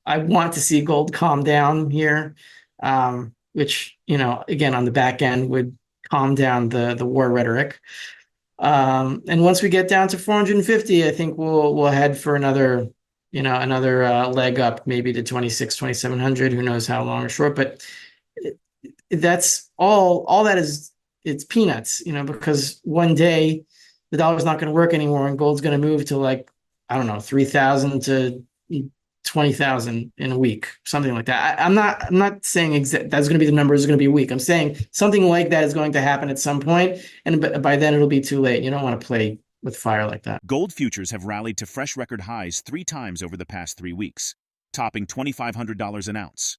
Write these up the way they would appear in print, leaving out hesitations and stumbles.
I want to see gold calm down here, which, again, on the back end would calm down the war rhetoric. And once we get down to 450, I think we'll head for another leg up, maybe to 2700. Who knows how long or short, but that's all that is. It's peanuts, because one day the dollar's not going to work anymore and gold's going to move to, like, I don't know, 3,000 to 20,000 in a week, something like that. I'm not saying that's going to be the number is going to be a week. I'm saying something like that is going to happen at some point, and by then it'll be too late. You don't want to play with fire like that. Gold futures have rallied to fresh record highs 3 times over the past 3 weeks, topping $2,500 an ounce.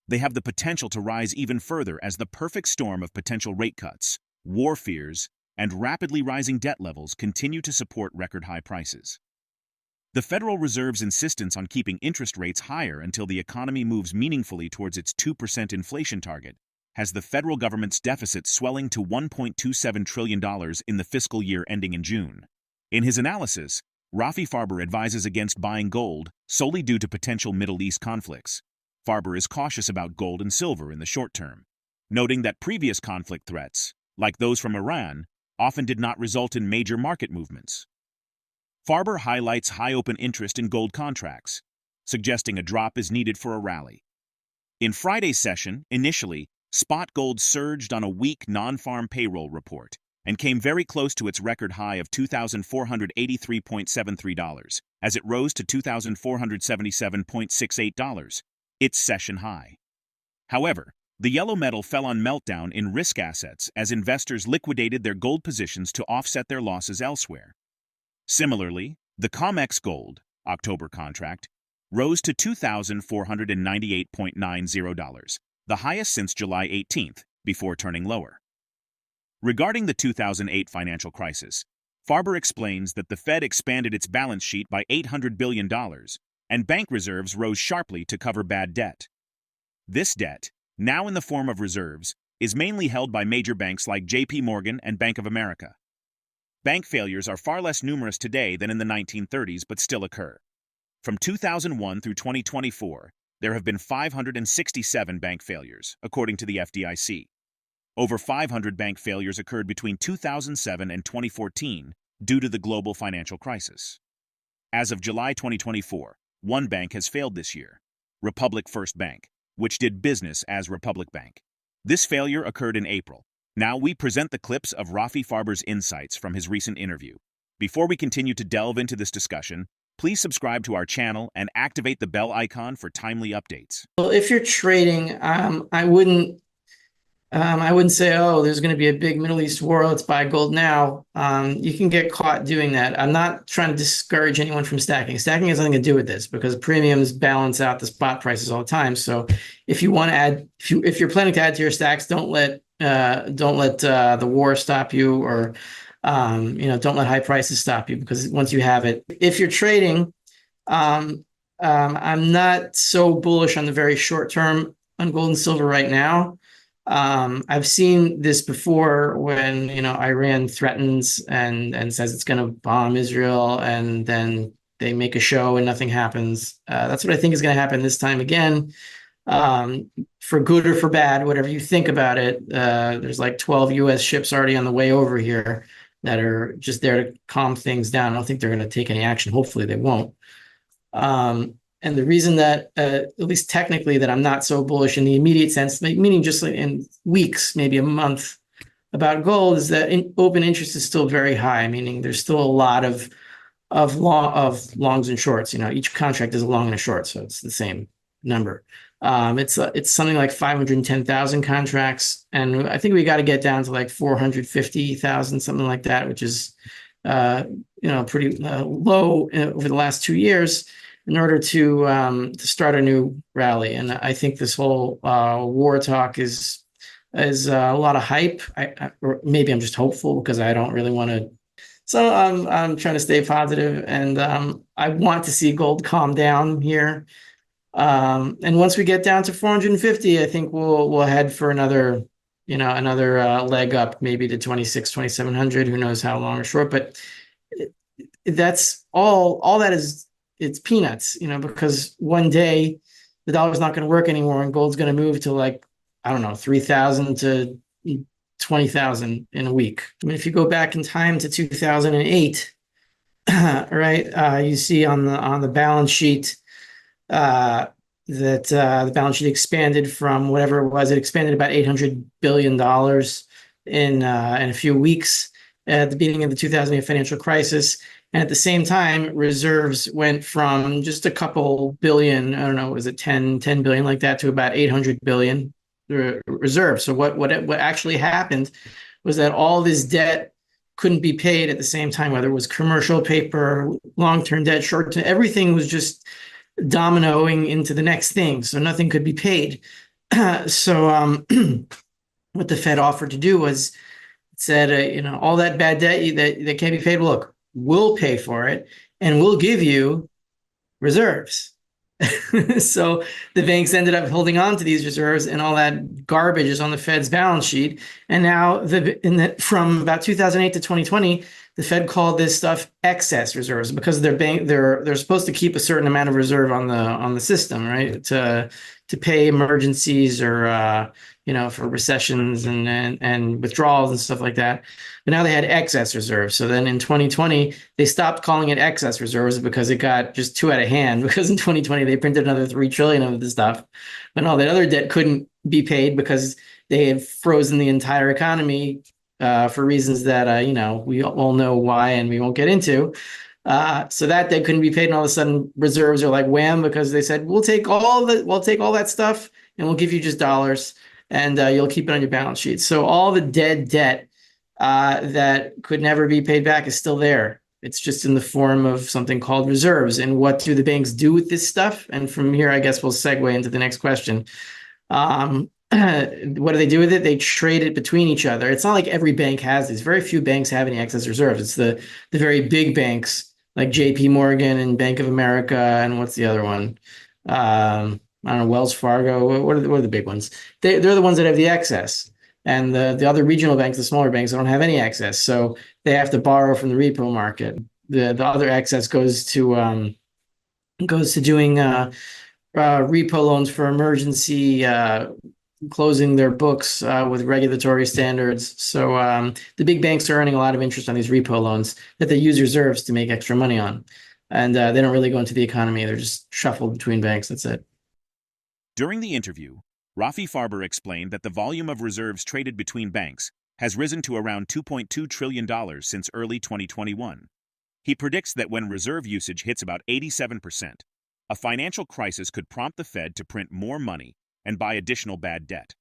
They have the potential to rise even further as the perfect storm of potential rate cuts, war fears, and rapidly rising debt levels continue to support record-high prices. The Federal Reserve's insistence on keeping interest rates higher until the economy moves meaningfully towards its 2% inflation target has the federal government's deficit swelling to $1.27 trillion in the fiscal year ending in June. In his analysis, Rafi Farber advises against buying gold solely due to potential Middle East conflicts. Farber is cautious about gold and silver in the short term, noting that previous conflict threats, like those from Iran, often did not result in major market movements. Farber highlights high open interest in gold contracts, suggesting a drop is needed for a rally. In Friday's session, initially, spot gold surged on a weak non-farm payroll report and came very close to its record high of $2,483.73 as it rose to $2,477.68, its session high. However, the yellow metal fell on meltdown in risk assets as investors liquidated their gold positions to offset their losses elsewhere. Similarly, the COMEX Gold October contract rose to $2,498.90, the highest since July 18th, before turning lower. Regarding the 2008 financial crisis, Farber explains that the Fed expanded its balance sheet by $800 billion, and bank reserves rose sharply to cover bad debt. This debt, now in the form of reserves, is mainly held by major banks like J.P. Morgan and Bank of America. Bank failures are far less numerous today than in the 1930s, but still occur. From 2001 through 2024, there have been 567 bank failures, according to the FDIC. Over 500 bank failures occurred between 2007 and 2014 due to the global financial crisis. As of July 2024, one bank has failed this year, Republic First Bank, which did business as Republic Bank. This failure occurred in April. Now we present the clips of Rafi Farber's insights from his recent interview. Before we continue to delve into this discussion, please subscribe to our channel and activate the bell icon for timely updates. Well, if you're trading, I wouldn't say, oh, there's going to be a big Middle East war, let's buy gold now. You can get caught doing that. I'm not trying to discourage anyone from stacking. Stacking has nothing to do with this because premiums balance out the spot prices all the time. So if you want to add, if you're planning to add to your stacks, don't let the war stop you, or don't let high prices stop you, because once you have it, if you're trading, I'm not so bullish on the very short term on gold and silver right now. I've seen this before when, Iran threatens and says it's going to bomb Israel, and then they make a show and nothing happens. That's what I think is going to happen this time again. For good or for bad, whatever you think about it, there's like 12 U.S. ships already on the way over here that are just there to calm things down. I don't think they're going to take any action. Hopefully they won't. And the reason that, at least technically, that I'm not so bullish in the immediate sense, meaning just in weeks, maybe a month, about gold, is that open interest is still very high, meaning there's still a lot of longs and shorts. Each contract is a long and a short, so it's the same number. It's something like 510,000 contracts, and I think we got to get down to like 450,000, something like that, which is pretty low over the last 2 years, in order to start a new rally. And I think this whole war talk is a lot of hype. Or maybe I'm just hopeful because I don't really want to. So I'm trying to stay positive, and I want to see gold calm down here. And once we get down to 450, I think we'll head for another leg up, maybe to 2700. Who knows how long or short, but that's all that is. it's peanuts, because one day the dollar's not going to work anymore and gold's going to move to like, I don't know, 3,000 to 20,000 in a week. I mean, if you go back in time to 2008, right, you see on the balance sheet that the balance sheet expanded from whatever it was. It expanded about $800 billion in a few weeks at the beginning of the 2008 financial crisis. And at the same time, reserves went from just a couple billion, I don't know, was it 10 billion like that, to about 800 billion reserves. So what actually happened was that all this debt couldn't be paid at the same time, whether it was commercial paper, long-term debt, short-term, everything was just dominoing into the next thing. So nothing could be paid. So what the Fed offered to do was said, all that bad debt that can't be paid, look, we'll pay for it and we'll give you reserves. So the banks ended up holding on to these reserves, and all that garbage is on the Fed's balance sheet. And now from about 2008 to 2020, the Fed called this stuff excess reserves, because they're supposed to keep a certain amount of reserve on the system, right? To pay emergencies or for recessions and withdrawals and stuff like that. But now they had excess reserves. So then in 2020, they stopped calling it excess reserves because it got just too out of hand. Because in 2020, they printed another 3 trillion of this stuff, and all that other debt couldn't be paid because they had frozen the entire economy for reasons that we all know why, and we won't get into. So that debt couldn't be paid, and all of a sudden reserves are like wham, because they said we'll take all that stuff and we'll give you just dollars, and you'll keep it on your balance sheet. So all the dead debt that could never be paid back is still there. It's just in the form of something called reserves. And what do the banks do with this stuff? And from here, I guess we'll segue into the next question. What do they do with it? They trade it between each other. It's not like every bank has these. Very few banks have any excess reserves. It's the very big banks like JP Morgan and Bank of America, and what's the other one? I don't know, Wells Fargo. What are the big ones? They're the ones that have the excess. And the other regional banks, the smaller banks, don't have any excess. So they have to borrow from the repo market. The other excess goes to doing repo loans for emergency, closing their books with regulatory standards. So the big banks are earning a lot of interest on these repo loans that they use reserves to make extra money on. And they don't really go into the economy. They're just shuffled between banks. That's it. During the interview, Rafi Farber explained that the volume of reserves traded between banks has risen to around $2.2 trillion since early 2021. He predicts that when reserve usage hits about 87%, a financial crisis could prompt the Fed to print more money and buy additional bad debt.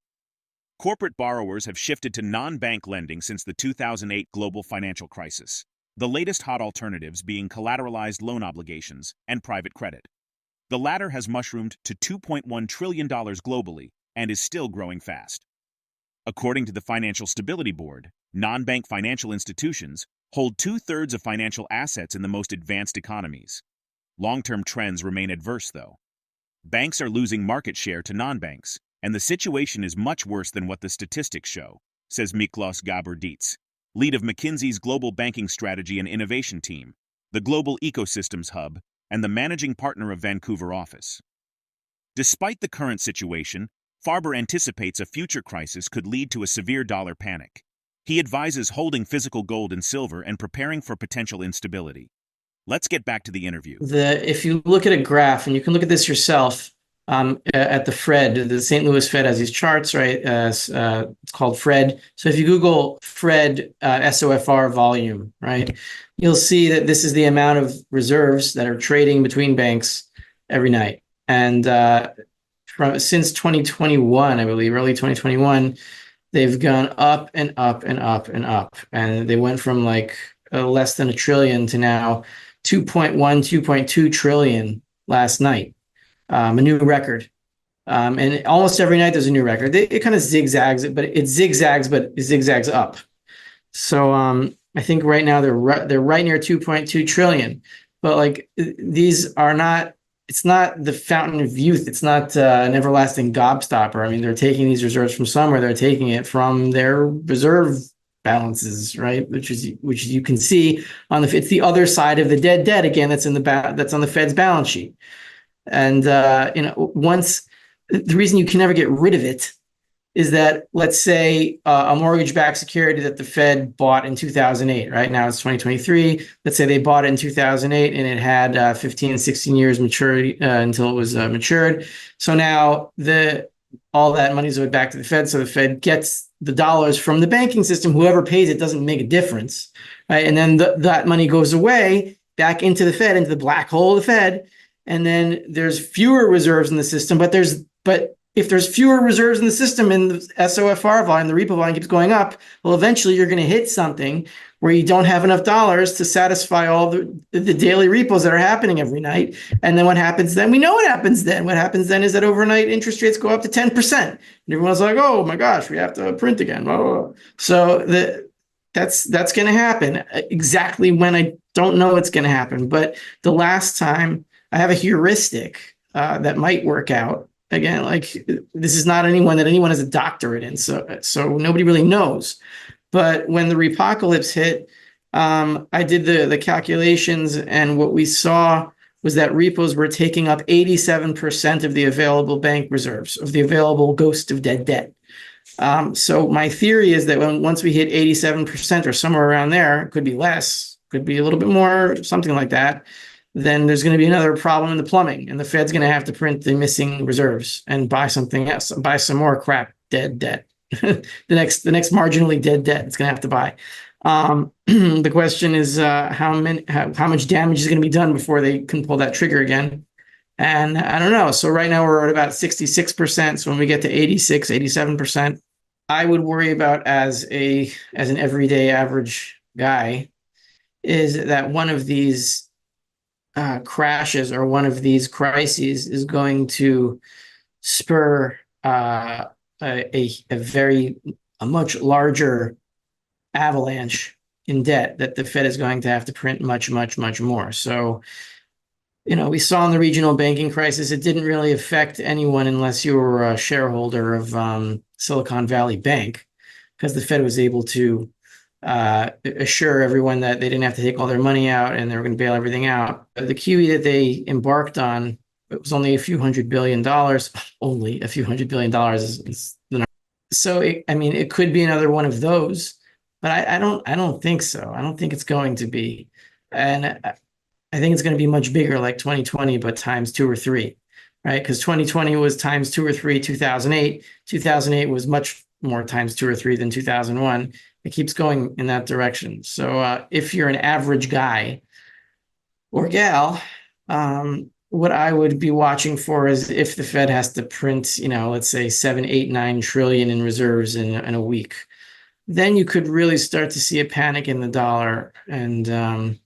Corporate borrowers have shifted to non-bank lending since the 2008 global financial crisis, the latest hot alternatives being collateralized loan obligations and private credit. The latter has mushroomed to $2.1 trillion globally and is still growing fast. According to the Financial Stability Board, non-bank financial institutions hold 2/3 of financial assets in the most advanced economies. Long-term trends remain adverse, though. Banks are losing market share to non-banks, and the situation is much worse than what the statistics show, says Miklos Gaber-Dietz, lead of McKinsey's Global Banking Strategy and Innovation Team, the Global Ecosystems Hub, and the managing partner of Vancouver office. Despite the current situation, Farber anticipates a future crisis could lead to a severe dollar panic. He advises holding physical gold and silver and preparing for potential instability. Let's get back to the interview. If you look at a graph, and you can look at this yourself at the Fred, the St. Louis Fed has these charts, right? It's called Fred. So if you Google Fred SOFR volume, right, you'll see that this is the amount of reserves that are trading between banks every night. And since 2021, I believe, early 2021, they've gone up and up and up and up. And they went from like less than $1 trillion to now 2.2 trillion last night, a new record. And almost every night there's a new record. It kind of zigzags, but it zigzags up. So I think right now they're right near 2.2 trillion. But like these are not. It's not the fountain of youth. It's not an everlasting gobstopper. I mean, they're taking these reserves from somewhere. They're taking it from their reserve balances, right? Which you can see on it's the other side of the dead debt again. That's that's on the Fed's balance sheet. And once the reason you can never get rid of it is that, let's say, a mortgage-backed security that the Fed bought in 2008, right? Now it's 2023. Let's say they bought it in 2008 and it had 15, 16 years maturity until it was matured. So now all that money is owed back to the Fed. So the Fed gets the dollars from the banking system. Whoever pays it doesn't make a difference, right? And then that money goes away back into the Fed, into the black hole of the Fed. And then there's fewer reserves in the system, but if there's fewer reserves in the system and the SOFR volume, the repo volume keeps going up, well, eventually you're going to hit something where you don't have enough dollars to satisfy all the daily repos that are happening every night. And then what happens then? We know what happens then. What happens then is that overnight interest rates go up to 10%. And everyone's like, oh my gosh, we have to print again. So that's going to happen. Exactly when, I don't know what's going to happen. But the last time, I have a heuristic that might work out. Again, like, this is not anyone has a doctorate in, so nobody really knows. But when the repocalypse hit, I did the calculations, and what we saw was that repos were taking up 87% of the available bank reserves, of the available ghost of dead debt. So my theory is that once we hit 87% or somewhere around there, it could be less, could be a little bit more, something like that, then there's going to be another problem in the plumbing, and the Fed's going to have to print the missing reserves and buy something else, buy some more crap dead debt. the next marginally dead debt it's going to have to buy. The question is how much damage is going to be done before they can pull that trigger again. And I don't know. So right now we're at about 66%. So when we get to 86, 87%, I would worry about as an everyday average guy is that one of these crashes or one of these crises is going to spur a much larger avalanche in debt that the Fed is going to have to print much, much, much more. So, we saw in the regional banking crisis, it didn't really affect anyone unless you were a shareholder of Silicon Valley Bank, because the Fed was able to assure everyone that they didn't have to take all their money out and they were going to bail everything out. The QE that they embarked on, it was only a few $100 billion. Only a few $100 billion is the number. So it could be another one of those, but I don't think so. I don't think it's going to be, and I think it's going to be much bigger, like 2020, but times 2 or 3, right? Because 2020 was times 2 or 3. 2008 was much more times 2 or 3 than 2001. It keeps going in that direction. So if you're an average guy or gal, what I would be watching for is if the Fed has to print, let's say 7, 8, 9 trillion in reserves in a week, then you could really start to see a panic in the dollar, and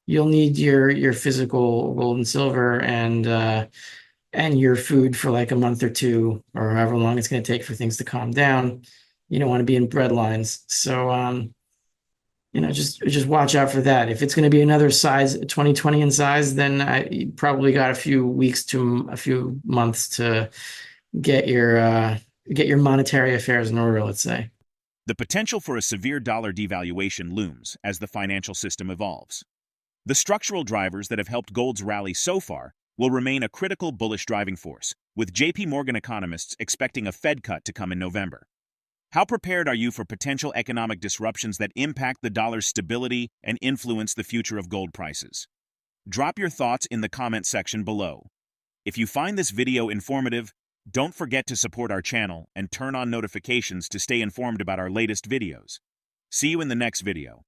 you'll need your physical gold and silver and your food for like a month or two, or however long it's going to take for things to calm down. You don't want to be in bread lines. So, just watch out for that. If it's going to be another size, 2020 in size, then you probably got a few weeks to a few months to get your monetary affairs in order, let's say. The potential for a severe dollar devaluation looms as the financial system evolves. The structural drivers that have helped gold's rally so far will remain a critical bullish driving force, with JP Morgan economists expecting a Fed cut to come in November. How prepared are you for potential economic disruptions that impact the dollar's stability and influence the future of gold prices? Drop your thoughts in the comment section below. If you find this video informative, don't forget to support our channel and turn on notifications to stay informed about our latest videos. See you in the next video.